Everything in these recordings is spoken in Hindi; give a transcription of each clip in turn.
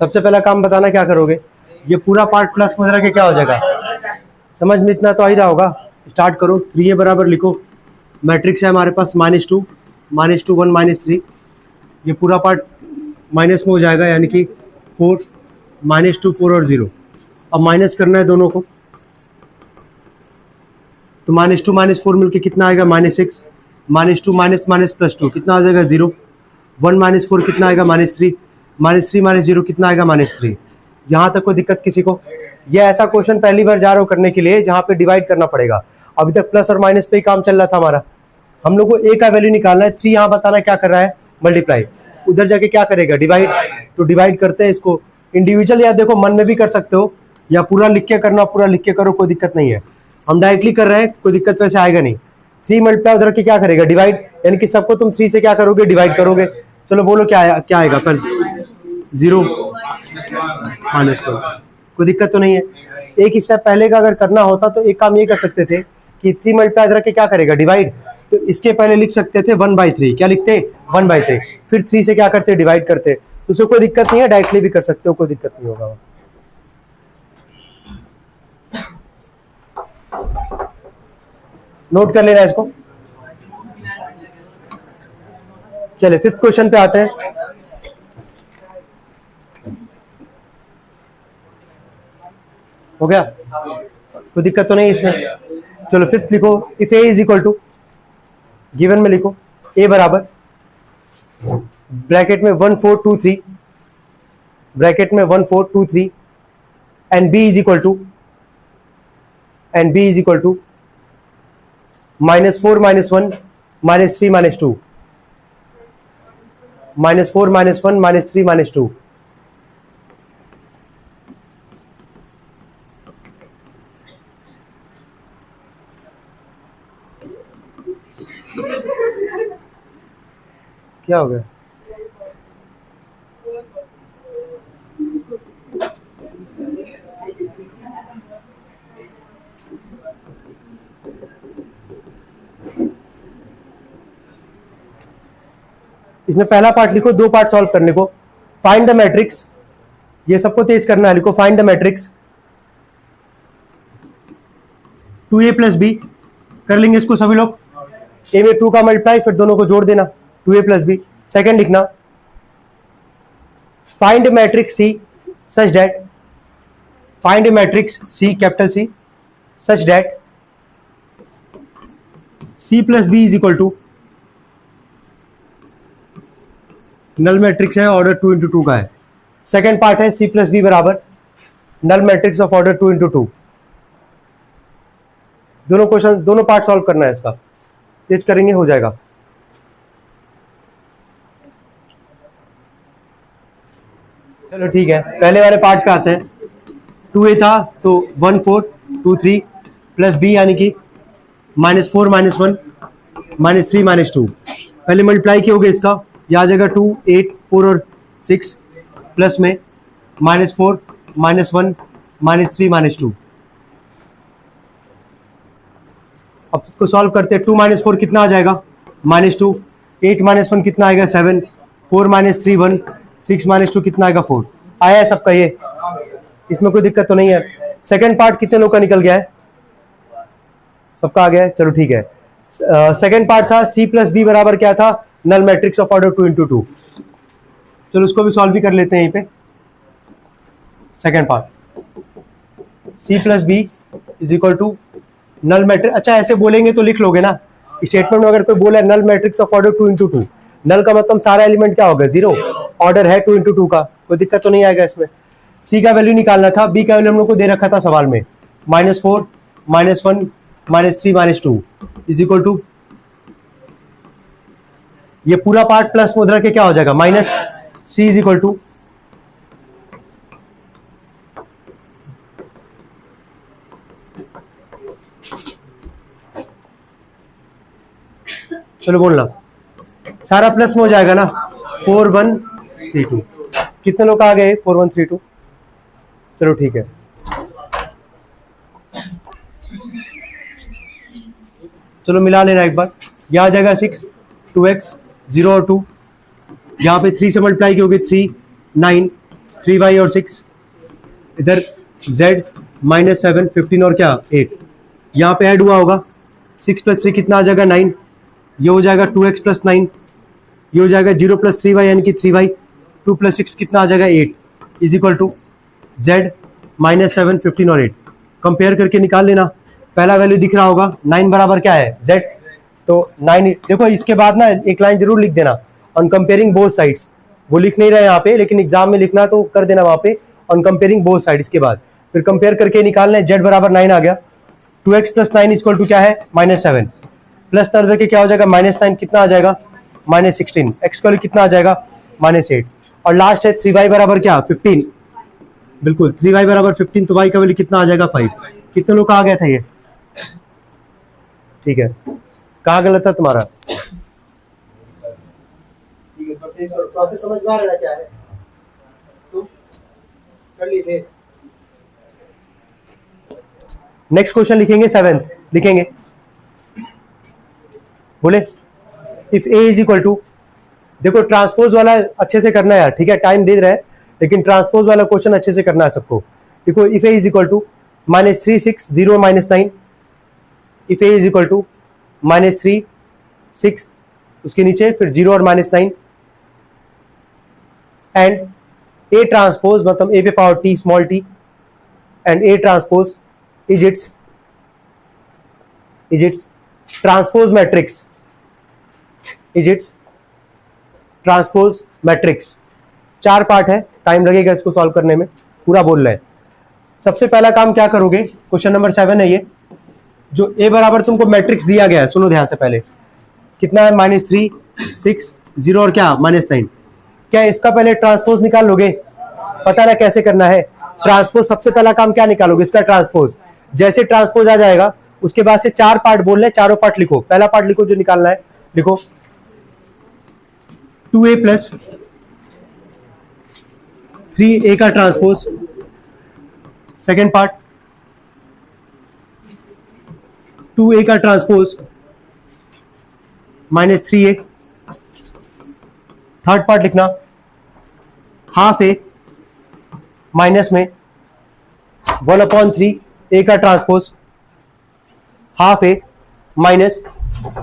सबसे पहला काम बताना क्या करोगे, ये पूरा पार्ट प्लस में रख के क्या हो जाएगा, समझ में इतना तो आ ही रहा होगा। स्टार्ट करो, 3a बराबर लिखो, मैट्रिक्स है हमारे पास -2 -2 1 -3, ये पूरा पार्ट माइनस में हो जाएगा, यानी कि 4 -2 4 और 0। अब माइनस करना है दोनों को, तो -2 -4 मिलके कितना आएगा, -6, -2 माइनस +2 कितना आ जाएगा 0, 1 -4 कितना आएगा, -3, -3 -0 कितना आएगा, -3। यहाँ तक कोई दिक्कत किसी को? ये ऐसा क्वेश्चन पहली बार जा रहा हूँ करने के लिए जहाँ पे डिवाइड करना पड़ेगा। अभी तक प्लस और माइनस पे ही काम चल रहा था हमारा। हम लोग को a का वैल्यू निकालना है, 3 यहाँ बताना क्या कर रहा है, मल्टीप्लाई, उधर जाके क्या करेगा, डिवाइड। तो डिवाइड करते हैं इसको इंडिविजुअल, या देखो मन में भी कर सकते हो, या पूरा लिख के करना, पूरा लिख के करो, कोई दिक्कत नहीं है। हम डायरेक्टली कर रहे हैं, कोई दिक्कत वैसे आएगा नहीं। 3 मल्टीप्लाई उधर के क्या करेगा, डिवाइड, यानी कि सबको तुम 3 से क्या करोगे, डिवाइड करोगे। चलो बोलो क्या आएगा, पर 0 -1, कोई दिक्कत तो नहीं है। एक स्टेप पहले का अगर करना होता तो एक काम ये कर सकते थे कि 3 मल्टीप्लाई इधर के क्या करेगा, डिवाइड, तो इसके पहले लिख सकते थे 1/3, क्या लिखते 1/3, फिर 3 से क्या करते, डिवाइड करते, तो उसको कोई दिक्कत नहीं है, डायरेक्टली भी कर सकते हो, कोई दिक्कत नहीं होगा। नोट कर लेना इसको। चले 5th क्वेश्चन पे आते हैं। हो गया, कोई दिक्कत तो नहीं इसमें। चलो 5th लिखो, if a is equal to, given में लिखो a बराबर ब्रैकेट में 1 4 2 3, ब्रैकेट में 1 4 2 3, and b is equal to, and b is equal to -4 -1 -3 -2, -4 -1 -3 -2। क्या हो गया? इसमें पहला पार्ट लिखो, 2 पार्ट सॉल्व करने को। फाइंड द मैट्रिक्स, ये सबको तेज करना है, लिखो find the matrix 2a + b, कर लेंगे इसको सभी लोग। a में 2 का मल्टीप्लाई, फिर दोनों को जोड़ देना, 2a + b। सेकंड लिखना find matrix c such that, find matrix c capital C such that c + b is equal to, null matrix है, ऑर्डर 2 × 2 का है। सेकंड पार्ट है c + b बराबर नल मैट्रिक्स ऑफ ऑर्डर 2 × 2। दोनों क्वेश्चन, दोनों पार्ट सॉल्व करना है, इसका तेज करेंगे, हो जाएगा। चलो ठीक है, पहले वाले पार्ट पे आते हैं। 2a था तो 1 4 2 3 प्लस b यानी कि -4 -1 -3 -2। पहले मल्टीप्लाई किया इसका, ये आ जाएगा 2 8 4 और 6, प्लस में -4 -1 -3 -2। अब इसको सॉल्व करते हैं। 2 - 4 कितना आ जाएगा, -2, 8 - 1 कितना आएगा, 7, 4 - 3 1, 6 - 2 कितना आएगा, 4। आया है सबका ये, इसमें कोई दिक्कत तो नहीं है। सेकंड पार्ट कितने लोग का निकल गया है, सबका आ गया है, चलो ठीक है। सेकंड पार्ट था c + b बराबर क्या था, नल मैट्रिक्स ऑफ ऑर्डर 2 × 2। चलो उसको भी सॉल्व भी कर लेते हैं यहीं पे। Second part c + b is equal to null matrix, अच्छा ऐसे बोलेंगे तो लिख लोगे ना, स्टेटमेंट में अगर कोई बोला नल मैट्रिक्स ऑफ ऑर्डर 2 × 2, नल का मतलब सारा एलिमेंट क्या होगा, 0, ऑर्डर है 2 × 2 का, कोई दिक्कत तो नहीं आएगा इसमें। c का वैल्यू निकालना था, b का वैल्यू हम लोग को दे रखा था सवाल में, -4 -1 -3 -2 इज इक्वल टू, ये पूरा पार्ट प्लस में उधर के क्या हो जाएगा, minus, c is equal to चलो बोलना, सारा प्लस में हो जाएगा ना, 4 1 3 2। कितने लोग आ गए, 4 1 3 2, चलो ठीक है। चलो मिला लेना एक बार, यह आ जाएगा 6 2x 0 और 2, यहाँ पे 3 से मल्टीप्लाई की होगी 3 9 3y और 6, इधर z -7 15 और क्या 8, यहाँ पे ऐड हुआ होगा 6 + 3 कितना आ जाएगा 9, ये हो जाएगा 2x + 9, ये हो जाएगा 0 + 3y यानी कि 3y, 2 + 6 कितना आ जाएगा 8 इज इक्वल टू z -7 15 और 8। कंपेयर करके निकाल लेना, पहला वैल्यू दिख रहा होगा 9 बराबर क्या है z, तो 9 देखो इसके बाद ना एक लाइन जरूर लिख देना ऑन कंपेयरिंग बोथ साइड्स, वो लिख नहीं रहे यहाँ पे लेकिन एग्जाम में लिखना तो कर देना वहां पे ऑन कंपेयरिंग बोथ साइड। इसके बाद फिर कंपेयर करके निकालना है, z बराबर 9 आ गया, 2x + 9 इक्वल टू क्या है -7, प्लस तर्ज के क्या हो जाएगा -9 कितना आ जाएगा -16, x का वैल्यू कितना आ जाएगा -8, और लास्ट है 3y बराबर क्या 15, बिल्कुल 3y बराबर 15, तो y का वैल्यू कितना आ जाएगा 5। कितने लोग का आ गया था ये, ठीक है, कहाँ गलत था तुम्हारा, ठीक है, तो इसको प्रोसेस समझ में आ रहा है क्या है, तुम कर लिए थे। नेक्स्ट क्वेश्चन लिखेंगे 7th, लिखेंगे, बोले if a is equal to, देखो ट्रांसपोज वाला अच्छे से करना है यार, ठीक है, टाइम दे रहा है लेकिन ट्रांसपोज वाला क्वेश्चन अच्छे से करना है सबको। देखो if a is equal to -3 6 0 -9, if a is equal to -3 6 उसके नीचे फिर 0 और -9, एंड a ट्रांसपोज मतलब a पे power t small t, and a transpose is its transpose matrix, is its transpose matrix. 4 part है, टाइम लगेगा इसको सॉल्व करने में, पूरा बोल रहे हैं। सबसे पहला काम क्या करोगे, क्वेश्चन नंबर 7 है ये, जो a बराबर तुमको मैट्रिक्स दिया गया है, सुनो ध्यान से, पहले कितना है -3 6 0 और क्या -9, क्या इसका पहले ट्रांसपोज निकाल लोगे, पता ना कैसे करना है। ट्रांसपोज सबसे पहला काम क्या निकालोगे, इसका ट्रांसपोज, जैसे ट्रांसपोज आ जाएगा उसके बाद से 4 पार्ट बोलने, चारों पार्ट लिखो, पहला पार्ट लिखो जो निकालना है, लिखो 2a + 3a का ट्रांसपोज, सेकेंड पार्ट 2a का ट्रांसपोज -3a, थर्ड पार्ट लिखना ½ a माइनस में 1/3 a का ट्रांसपोज, ½ a माइनस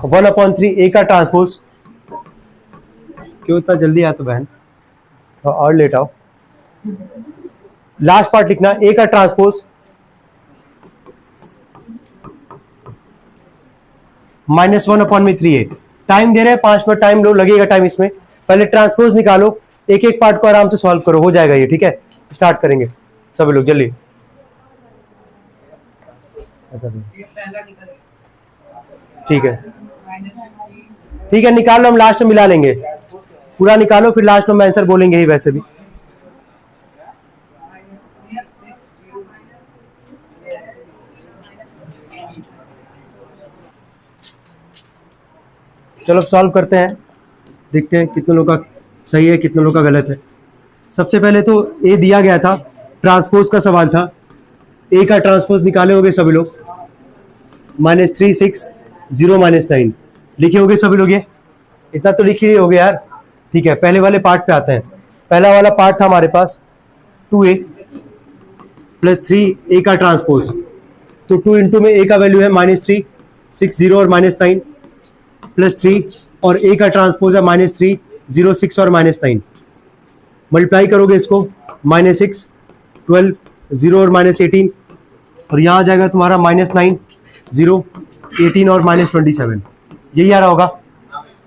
1/3 a का ट्रांसपोज। क्यों इतना जल्दी आया तो बहन, थोड़ा और लेट आओ। लास्ट पार्ट लिखना a का ट्रांसपोज -1/3a। टाइम दे रहे हैं 5 मिनट, टाइम लो, लगेगा टाइम इसमें, पहले ट्रांसपोज निकालो, एक एक पार्ट को आराम से सॉल्व करो, हो जाएगा ये, ठीक है। स्टार्ट करेंगे सभी लोग जल्दी, ठीक है ठीक है, निकाल लो, हम लास्ट में मिला लेंगे, पूरा निकालो फिर लास्ट में हम आंसर बोलेंगे ही वैसे भी। चलो सॉल्व करते हैं, देखते हैं कितने लोगों का सही है कितने लोगों का गलत है। सबसे पहले तो ए दिया गया था, ट्रांसपोज का सवाल था, ए का ट्रांसपोज निकाले होगे सभी लोग, -3 6 0 -9 लिखे होगे सभी लोग, ये इतना तो लिखे होगे यार, ठीक है। पहले वाले पार्ट पे आते हैं, पहला वाला पार्ट था हमारे पास 2a + 3a का ट्रांसपोज, तो 2 इंटू में a का वैल्यू है -3 6 0 और -9 +3, और a का ट्रांसपोज है -3 0 6 और -9, मल्टीप्लाई करोगे इसको -6 12 0 और -18, और यहाँ आ जाएगा तुम्हारा -9 0 18 और -27, यही आ रहा होगा,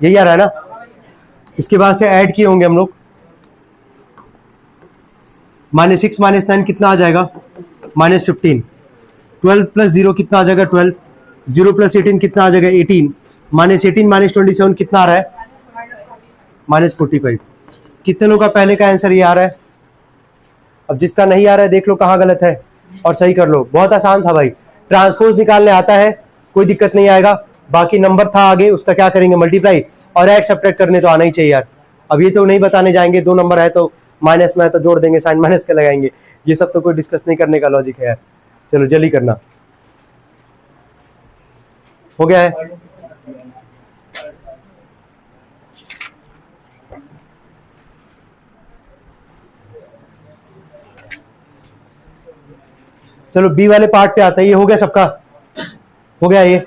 यही आ रहा है ना। इसके बाद से ऐड किए होंगे हम लोग, -6 -9 कितना आ जाएगा -15, 12 + 0 कितना आ जाएगा 12, 0 + 18 कितना आ जाएगा 18, -18 -27 कितना आ रहा है -45। कितने लोगों का पहले का आंसर ये आ रहा है, अब जिसका नहीं आ रहा है देख लो कहाँ गलत है और सही कर लो। बहुत आसान था भाई, ट्रांसपोज निकालने आता है, कोई दिक्कत नहीं आएगा, बाकी नंबर था आगे उसका क्या करेंगे मल्टीप्लाई, और ऐड सब्ट्रैक्ट करने तो आना ही चाहिए यार। अब ये तो नहीं बताने जाएंगे, 2 नंबर है तो माइनस में है तो जोड़ देंगे, साइन माइनस के लगाएंगे, ये सब तो कोई डिस्कस नहीं करने का लॉजिक है यार। चलो जल्दी करना, हो गया है। चलो बी वाले पार्ट पे आता है, ये हो गया सबका, हो गया ये।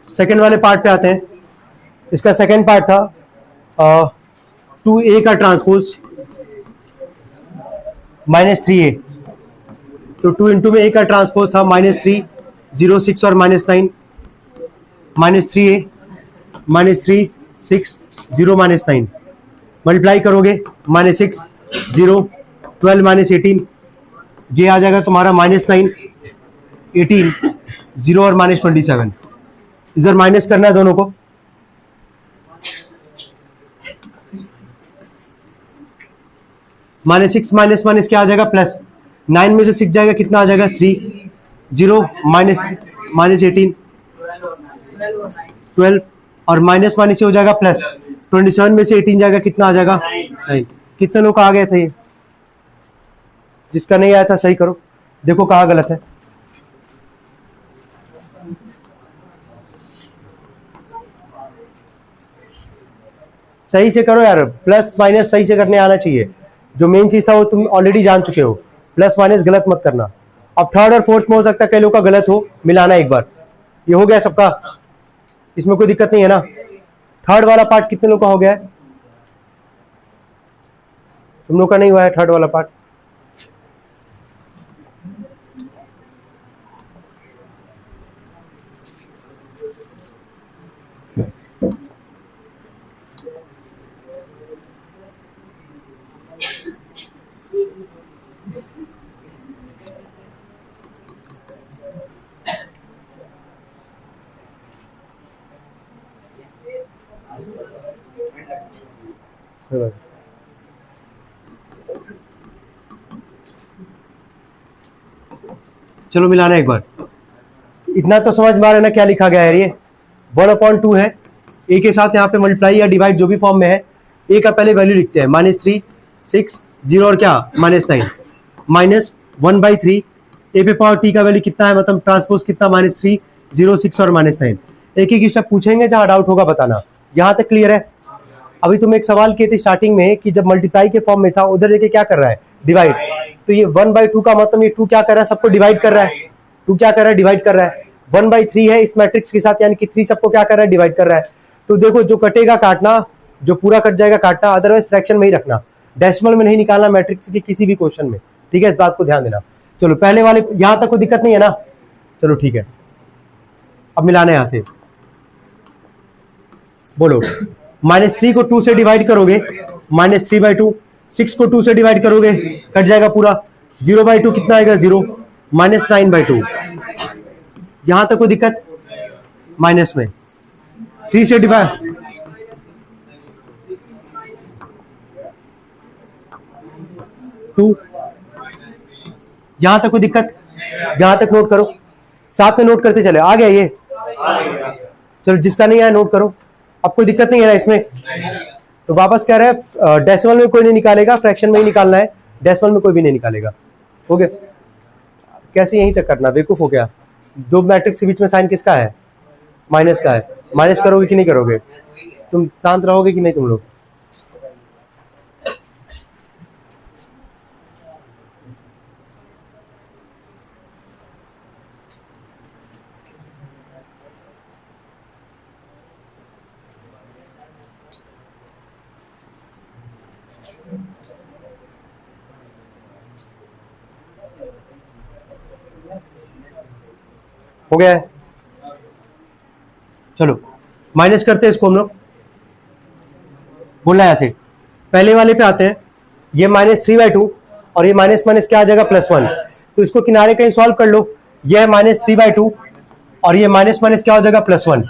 सेकेंड वाले पार्ट पे आते हैं। इसका सेकेंड पार्ट था 2a का ट्रांसपोज -3a, तो 2 इंटू में a का ट्रांसपोज था -3, 0, 6 और -9, -3a, -3, 6, 0, -9 मल्टीप्लाई करोगे -6, 0, 12, -18, ये आ जाएगा तुम्हारा -9, 18, 0 और -27। इधर माइनस करना है दोनों को। -6 माइनस माइनस क्या आ जाएगा प्लस, 9 में से 6 जाएगा कितना आ जाएगा 3, 0, -18, 12 और माइनस माइनस हो जाएगा प्लस, 27 में से 18 जाएगा कितना आ जाएगा 9। कितने लोग आ गए थे ये? जिसका नहीं आया था सही करो, देखो कहाँ गलत है। सही से करो यार, प्लस माइनस सही से करने आना चाहिए। जो मेन चीज था वो तुम ऑलरेडी जान चुके हो, प्लस माइनस गलत मत करना। अब थर्ड और फोर्थ में हो सकता है कई लोग का गलत हो, मिलाना एक बार। ये हो गया सबका, इसमें कोई दिक्कत नहीं है ना। थर्ड वाला पार्ट कितने लोग का हो गया है? तुम लोग का नहीं हुआ है थर्ड वाला पार्ट? चलो मिलाना एक बार। इतना तो समझ में आ रहा है ना क्या लिखा गया है? ये 1/2 है, ए के साथ यहाँ पे मल्टीप्लाई या डिवाइड जो भी फॉर्म में है, ए का पहले वैल्यू लिखते हैं -3, 6, 0 और क्या -9, -1/3। ए पे पावर टी का वैल्यू कितना है, मतलब ट्रांसपोज कितना, -3, 0, 6 और -9। एक एक स्टेप पूछेंगे, जहाँ डाउट होगा बताना। यहाँ तक क्लियर है? अभी तुम एक सवाल किए थे स्टार्टिंग में कि जब मल्टीप्लाई के फॉर्म में था उधर जाके क्या कर रहा है, डिवाइड। तो ये 1/2 का मतलब ये 2 क्या कर रहा है, सबको डिवाइड कर रहा है। 2 क्या कर रहा है, डिवाइड कर रहा है। 1/3 है इस मैट्रिक्स के साथ, यानी कि 3 सबको क्या कर रहा है, डिवाइड कर रहा है। तो देखो जो कटेगा काटना, जो पूरा कट जाएगा काटना, अदरवाइज फ्रैक्शन में ही रखना, डेसिमल में नहीं निकालना मैट्रिक्स के किसी भी क्वेश्चन में, ठीक है? इस बात को ध्यान देना। चलो पहले वाले यहां तक कोई दिक्कत नहीं है ना? चलो ठीक है, अब मिलाना है यहां से। बोलो, -3 को 2 से डिवाइड करोगे -3/2, 6 को 2 से डिवाइड करोगे कट जाएगा पूरा, 0/2 कितना आएगा 0, -9/2। यहां तक कोई दिक्कत? माइनस में 3 से डिवाइड, यहां तक कोई दिक्कत? यहां तक नोट करो, साथ में नोट करते चले। आ गया ये? चलो जिसका नहीं आया नोट करो। अब कोई दिक्कत नहीं है ना इसमें? तो वापस कह रहे हैं डेसिमल में कोई नहीं निकालेगा, फ्रैक्शन में ही निकालना है, डेसिमल में कोई भी नहीं निकालेगा। हो गया? कैसे यहीं तक करना, बेवकूफ हो गया। दो मैट्रिक्स के बीच में साइन किसका है, माइनस का है। माइनस करोगे कि नहीं करोगे? तुम शांत रहोगे कि नहीं तुम लोग? हो गया है? चलो माइनस करते हैं इसको हम लोग। बोलना है ऐसे, पहले वाले पे आते हैं। ये -3/2 और ये माइनस माइनस क्या आ जाएगा +1। तो इसको किनारे कहीं सॉल्व कर लो। ये है -3/2 और ये माइनस माइनस क्या हो जाएगा +1।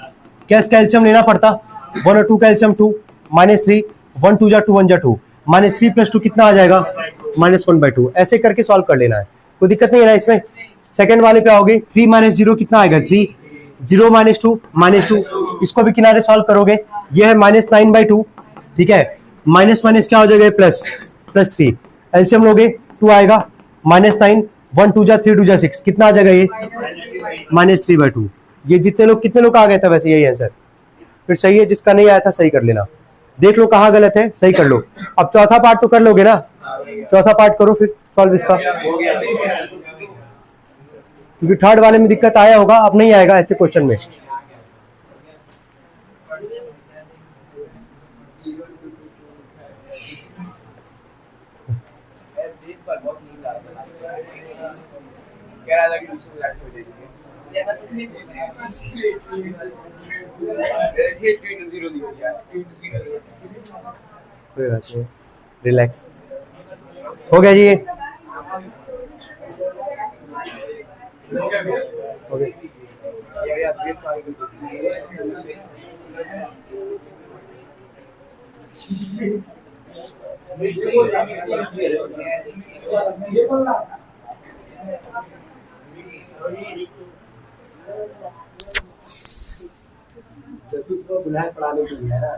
क्या इसका एलसीएम लेना पड़ता, 1 और 2 का एलसीएम 2, -3, 1 2 जा 2 1 जा 2, -3 + 2 कितना आ जाएगा -1/2। ऐसे करके सॉल्व कर लेना है, कोई दिक्कत नहीं है ना इसमें। सेकंड वाले पे आओगे, 3 - 0 कितना आएगा 3, 0 - 2 -2, इसको भी किनारे सॉल्व करोगे। ये है -9/2, ठीक है। माइनस माइनस क्या हो जाएगा +3, एलसीएम लोगे 2 आएगा, -9 1 2 जा 3 2 जा 6, कितना आ जाएगा ये -3/2। ये कितने लोग का आ गया था वैसे यही आंसर, फिर सही है, जिसका नहीं आया था सही कर लेना, देख लो कहाँ गलत है सही कर लो। अब चौथा पार्ट तो कर लोगे ना, चौथा पार्ट करो फिर सॉल्व इसका, क्योंकि थर्ड वाले में दिक्कत आया होगा, अब नहीं आएगा ऐसे क्वेश्चन में। रिलैक्स हो गया जी ये, हो गया। बुलाए पढ़ाने के लिए है ना,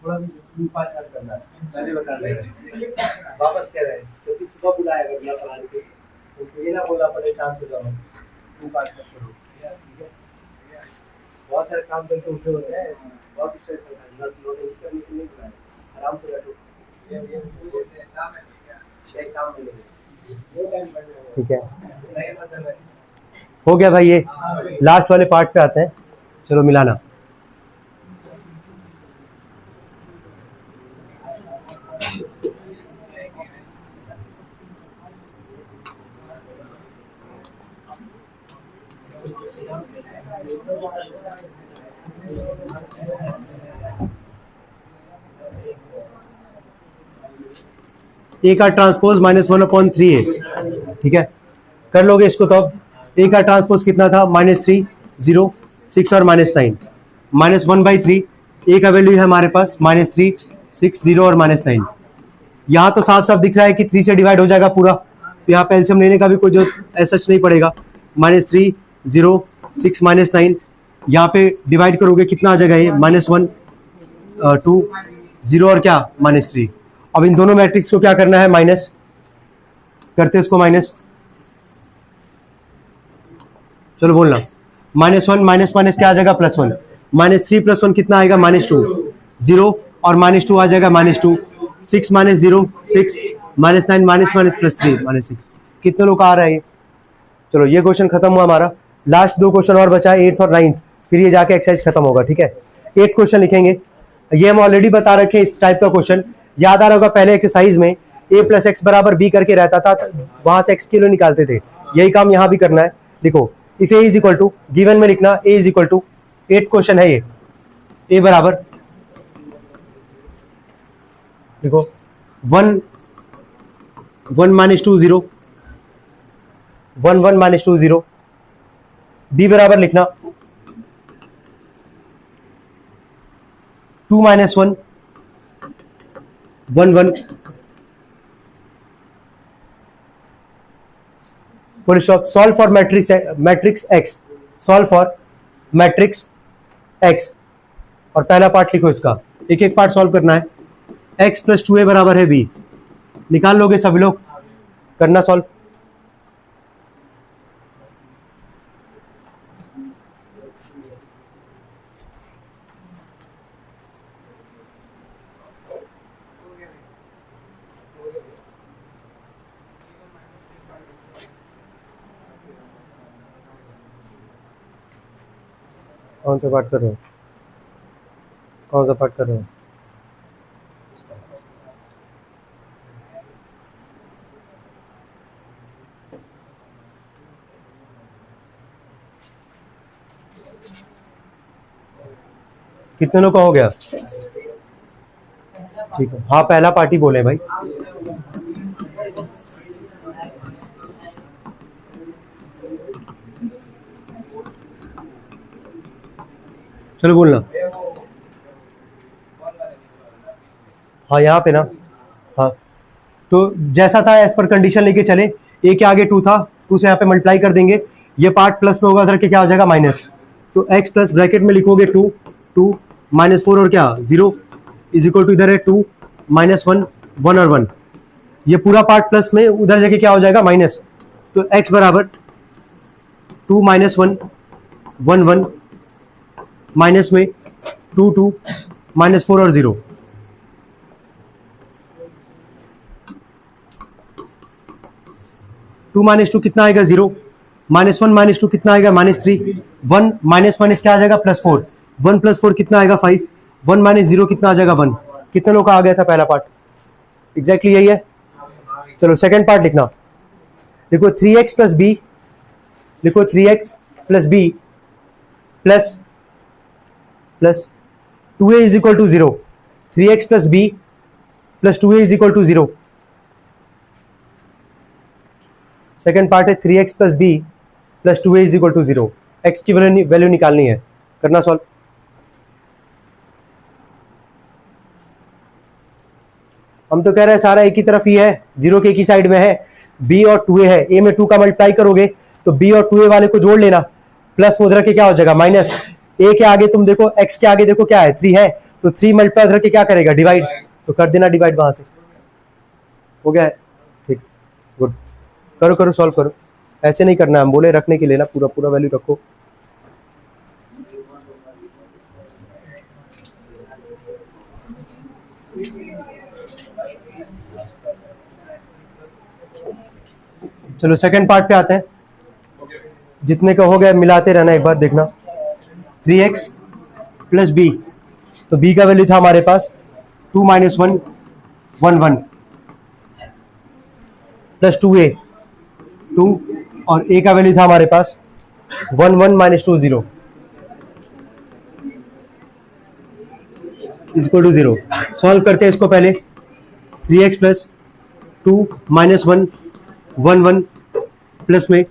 थोड़ा भी 5 मिनट करना है, मैंने बता दिया वापस कह रहे हैं, क्योंकि सुबह बुलाया अगर पढ़ाने के, तो ये ना बोला पड़े शाम को जाओ 5 मिनट करो, ठीक है। बहुत सारे काम करके उठे होते हैं, बहुत स्ट्रेस होता है, नोटिस करने के लिए बुलाया, आराम से बैठो, ठीक है। हो गया भाई, ये लास्ट वाले पार्ट पे आते हैं, चलो मिलाना। ए का ट्रांसपोज -1/3 है, ठीक है, कर लोगे इसको। तो अब ए का ट्रांसपोज कितना था, -3 0 6 और -9, -1/3, ए का वैल्यू है हमारे पास -3 6 0 और -9। यहाँ तो साफ साफ दिख रहा है कि 3 से डिवाइड हो जाएगा पूरा, तो यहाँ पे एलसीएम लेने का भी कोई जो ऐसा नहीं पड़ेगा। -3 0 6 -9, यहाँ पे डिवाइड करोगे कितना आ जाएगा ये, -1 2 0 और क्या -3। अब इन दोनों मैट्रिक्स को क्या करना है, माइनस करते इसको माइनस, चलो बोलना, -1 माइनस माइनस क्या आ जाएगा, +1, -3 + 1 कितना आएगा, -2 0 और -2 आ जाएगा -2, 6 - 0 6 -9 -3 -6। कितने लोग आ रहा है ये, चलो ये क्वेश्चन खत्म हुआ हमारा। लास्ट 2 क्वेश्चन और बचा है, 8th और 9th, फिर ये जाके एक्सरसाइज खत्म होगा, ठीक है। 8th क्वेश्चन लिखेंगे, ये हम ऑलरेडी बता रखे हैं, इस टाइप का क्वेश्चन याद आ रहा होगा, पहले एक्सरसाइज में a + x = b करके रहता था, वहां से x किलो निकालते थे, यही काम यहां भी करना है। देखो इफ a = गिवन में लिखना, a = 8th क्वेश्चन है ये, a बराबर देखो 1 1 - 2 0 1 1 - 2 0, b बराबर लिखना 2 - 1 1 1, full stop. Solve for matrix x, solve for matrix x, और पहला पार्ट लिखो इसका, एक एक पार्ट सॉल्व करना है। x + 2a बराबर है b, निकाल लोगे सभी लोग, करना सॉल्व। कौन सा पार्ट कर रहे हो, कौन सा पार्ट कर रहे हो, कितने लोग का हो गया, ठीक है। हाँ पहला पार्टी बोले भाई, चलो बोलना। हाँ यहाँ पे ना, हाँ तो जैसा था एज पर कंडीशन लेके चले, ए के आगे 2 था, 2 से यहाँ पे मल्टीप्लाई कर देंगे, ये पार्ट प्लस में होगा, उधर के क्या हो जाएगा माइनस, तो x प्लस ब्रैकेट में लिखोगे 2 2 -4 और क्या 0 = इधर है 2 -1 1 और 1, ये पूरा पार्ट प्लस में, उधर जाके क्या हो जाएगा माइनस, तो x बराबर 2 माइनस 1 1 1 माइनस में 2 2 माइनस 4 और 0। 2 माइनस 2 कितना आएगा 0, माइनस 1 माइनस 2 कितना आएगा -3, 1 माइनस माइनस क्या आ जाएगा +4, 1 + 4 कितना आएगा 5, 1 माइनस 0 कितना आ जाएगा 1। कितने लोग का आ गया था पहला पार्ट? एग्जैक्टली यही है। चलो सेकंड पार्ट लिखना, लिखो 3x प्लस बी, लिखो 3x plus b plus 2a is equal to 0, 3x plus b plus 2a is equal to 0। Second part है 3x plus b plus 2a is equal to 0। x की वैल्यू निकालनी है, करना सॉल्व। हम तो कह रहे हैं सारा एक ही तरफ ही है, 0 के एक ही साइड में है, b और 2a है, a में 2 का मल्टीप्लाई करोगे तो b और 2a वाले को जोड़ लेना, प्लस में उधर के क्या हो जाएगा माइनस, a के आगे तुम देखो x के आगे देखो क्या है 3 है, तो 3 मल्टीप्लाई उधर के क्या करेगा डिवाइड, तो कर देना डिवाइड वहां से, हो गया है। ठीक, गुड, करो करो सॉल्व करो, ऐसे नहीं करना, हम बोले रखने के लिए ना, पूरा पूरा वैल्यू रखो। चलो सेकंड पार्ट पे आते हैं, जितने का हो गया मिलाते रहना, एक बार देखना। 3x प्लस बी, तो b का वैल्यू था हमारे पास 2 माइनस 1 1 1 प्लस 2a 2, और a का वैल्यू था हमारे पास 1 1 माइनस 2 0 इक्वल टू 0। सॉल्व करते हैं इसको पहले, 3x प्लस 2 माइनस 1 1 1 प्लस में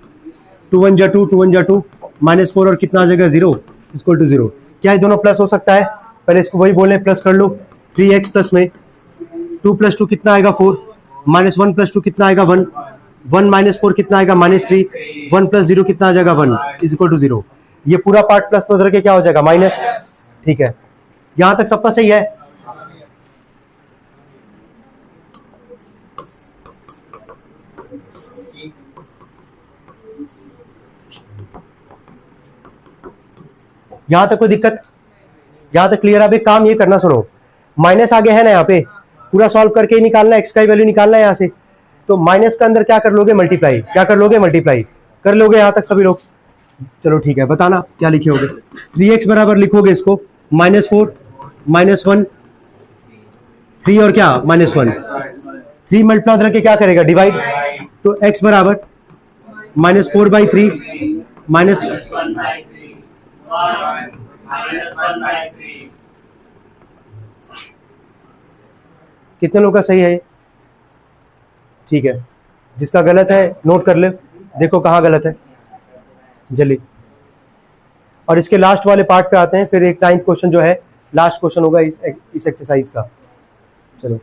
2 1 जा 2 2 1 जा 2 माइनस 4 और कितना आ जाएगा 0 इक्वल टू 0। क्या ये दोनों प्लस हो सकता है? पहले इसको वही बोले, प्लस कर लो। 3x प्लस में 2 प्लस 2 कितना आएगा 4, माइनस 1 प्लस 2 कितना आएगा 1, 1 माइनस 4 कितना आएगा -3, 1 प्लस 0 कितना आ जाएगा 1 इक्वल टू 0। ये पूरा पार्ट प्लस में उधर के क्या हो जाएगा माइनस। ठीक है, यहां तक सबका सही है। यहां तक कोई दिक्कत? यहां तक क्लियर? अब एक काम ये करना, सुनो, माइनस आगे है ना, यहाँ पे पूरा सॉल्व करके ही निकालना, एक्स का वैल्यू निकालना है यहाँ से, तो माइनस का अंदर क्या कर लोगे मल्टीप्लाई, क्या कर लोगे मल्टीप्लाई कर लोगे यहाँ तक सभी लोग। चलो ठीक है, बताना क्या लिखे होगे। 3x बराबर लिखोगे इसको -4 -1 3 और क्या -1, 3 मल्टीप्लाई रख के क्या करेगा डिवाइड, तो x बराबर -4/3 माइनस कितने लोग का सही है? ठीक है, जिसका गलत है नोट कर ले, देखो कहाँ गलत है जल्दी। और इसके लास्ट वाले पार्ट पे आते हैं, फिर एक 9th क्वेश्चन जो है लास्ट क्वेश्चन होगा इस एक्सरसाइज का। चलो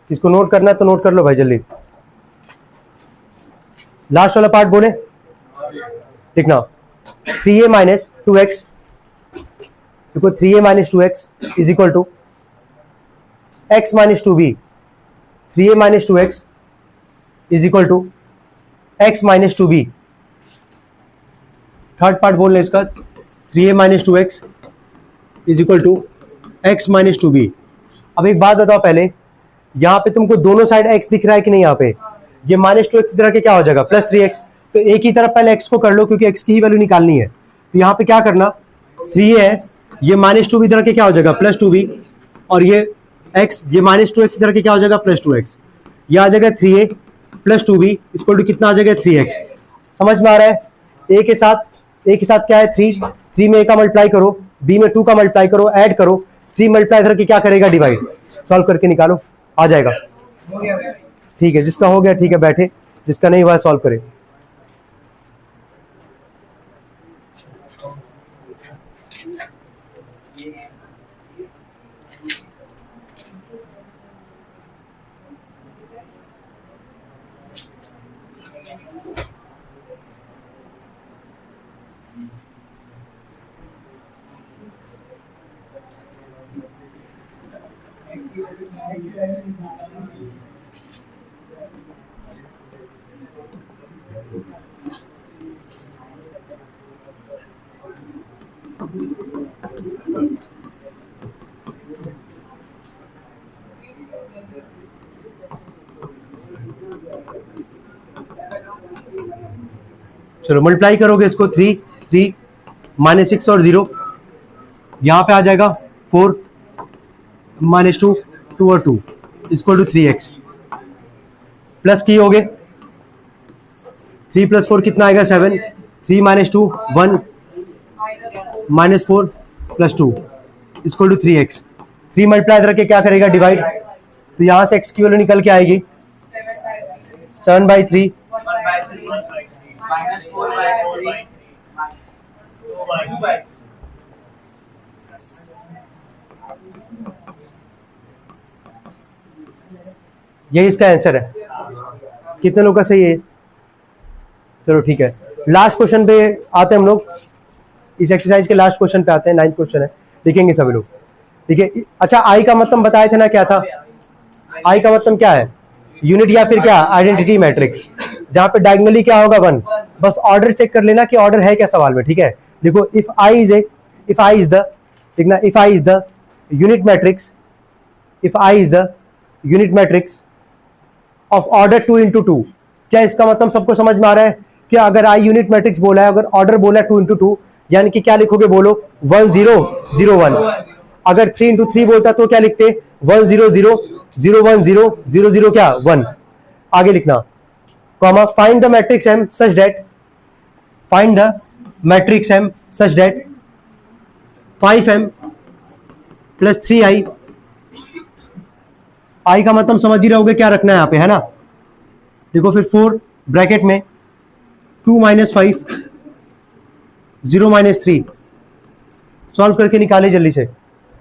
किसको नोट करना है तो नोट कर लो भाई जल्दी। लास्ट वाला पार्ट बोले लिखना, 3a माइनस 2x, देखो 3a minus 2x is equal to x minus 2b, 3a minus 2x is equal to x minus 2b। Third part बोल रहे इसका, 3a minus 2x is equal to x minus 2b। अब एक बात बताओ पहले, यहाँ पे तुमको दोनों साइड x दिख रहा है कि नहीं? यहाँ पे ये -2x इधर के क्या हो जाएगा +3x, तो एक ही तरफ पहले x को कर लो क्योंकि x की ही वैल्यू निकालनी है। तो यहाँ पे क्या करना, 3a है, ये -2b इधर के क्या हो जाएगा +2b, और ये x, ये -2x इधर के क्या हो जाएगा +2x, ये आ जाएगा 3a + 2b इक्वल टू कितना आ जाएगा 3x। समझ में आ रहा है? a के साथ क्या है 3, 3 में a का मल्टीप्लाई करो, b में 2 का मल्टीप्लाई करो, ऐड करो, 3 मल्टीप्लाई इधर के क्या करेगा डिवाइड, सॉल्व करके निकालो, आ जाएगा। ठीक है, जिसका हो गया ठीक है बैठे, जिसका नहीं हुआ सॉल्व करे। चलो मल्टीप्लाई करोगे इसको 3 3 -6 और 0, यहां पे आ जाएगा 4 -2 2 और 2 इक्वल टू 3x प्लस की होगे 3 + 4 कितना आएगा 7 3 - 2 1 -4 + 2 इक्वल टू 3x 3 मल्टीप्लाई करके क्या करेगा डिवाइड, तो यहां से x की वैल्यू निकल के आएगी 7/3 यही इसका आंसर है। कितने लोग का सही है? चलो ठीक है, लास्ट क्वेश्चन पे आते हैं हम लोग, इस एक्सरसाइज के लास्ट क्वेश्चन पे आते हैं, 9th क्वेश्चन है, लिखेंगे सभी लोग, ठीक है। अच्छा, आई का मतलब बताए थे ना, क्या था आई का मतलब? क्या है? यूनिट या फिर क्या आइडेंटिटी मैट्रिक्स, जहां पे डायगोनली क्या होगा 1। बस ऑर्डर चेक कर लेना कि ऑर्डर है क्या सवाल में, ठीक है। देखो इफ आई इज द, देखना if I is the unit matrix, if I is the unit matrix of order 2 × 2, क्या इसका मतलब सबको समझ में आ रहा है कि अगर आई यूनिट मैट्रिक्स बोला है, अगर ऑर्डर बोला है 2 × 2, यानी कि क्या लिखोगे बोलो 1 0 0 1। अगर 3 × 3 बोलता तो क्या लिखते 1 0 0 0 1 0 0 0 क्या 1। आगे लिखना comma find the matrix am such that, find the matrix am such that 5m + 3i, आई का मतलब समझ ही रहोगे क्या रखना है यहाँ पे, है ना। देखो फिर 4 ब्रैकेट में 2 - 5 0 - 3 सॉल्व करके निकाले जल्दी से,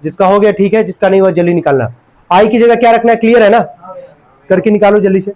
जिसका हो गया ठीक है, जिसका नहीं हुआ जल्दी निकालना। आई की जगह क्या रखना है, क्लियर है ना, करके निकालो जल्दी से।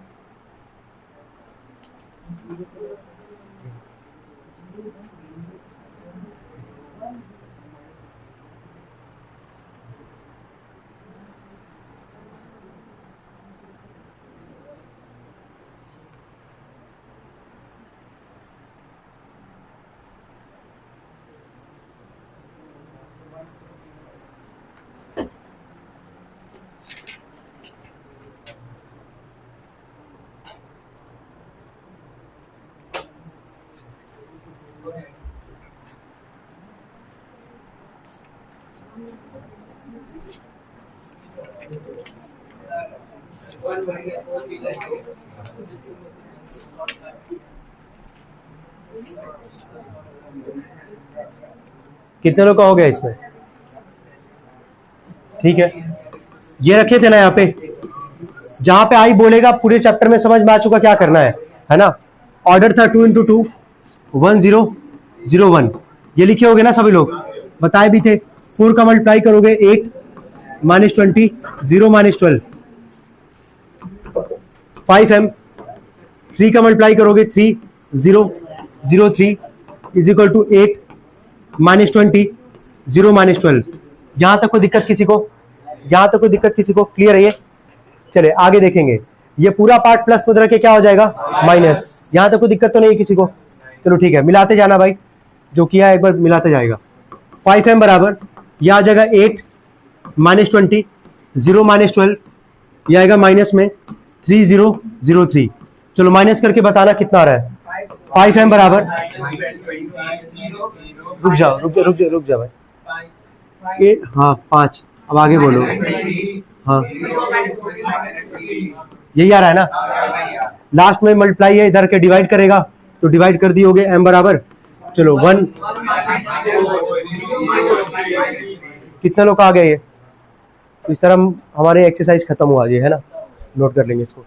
कितने लोग का हो गया इसमें, ठीक है। ये रखे थे ना यहाँ पे, जहां पे आई बोलेगा पूरे चैप्टर में समझ में आ चुका क्या करना है ना। ऑर्डर था 2 × 2 1 0 0 1, ये लिखे होगे ना सभी लोग, बताए भी थे। 4 का मल्टीप्लाई करोगे 8 -20 0 -12 5m, 3 का मल्टीप्लाई करोगे 3 0 0 3 = 8 -20 0 -12। यहां तक कोई दिक्कत किसी को, यहां तक कोई दिक्कत किसी को, क्लियर है ये। चले आगे देखेंगे, ये पूरा पार्ट प्लस में के क्या हो जाएगा माइनस, यहां तक कोई दिक्कत तो नहीं है किसी को। चलो ठीक है, मिलाते जाना भाई, जो किया है एक बार मिलाते जाएगा। 5m बराबर यह आ जाएगा 8 -20 0 -12, यह आएगा माइनस में 3 0 0 3। चलो माइनस करके बताना कितना आ रहा है। 5m बराबर, रुक जाओ भाई, हाँ 5, अब आगे बोलो। हाँ यही आ रहा है ना, लास्ट में मल्टीप्लाई है, इधर के डिवाइड करेगा तो डिवाइड कर दी होगे m बराबर, चलो 1। कितने लोग आ गए ये, तो इस तरह हमारे एक्सरसाइज खत्म हुआ ये, है ना। नोट कर लेंगे इसको।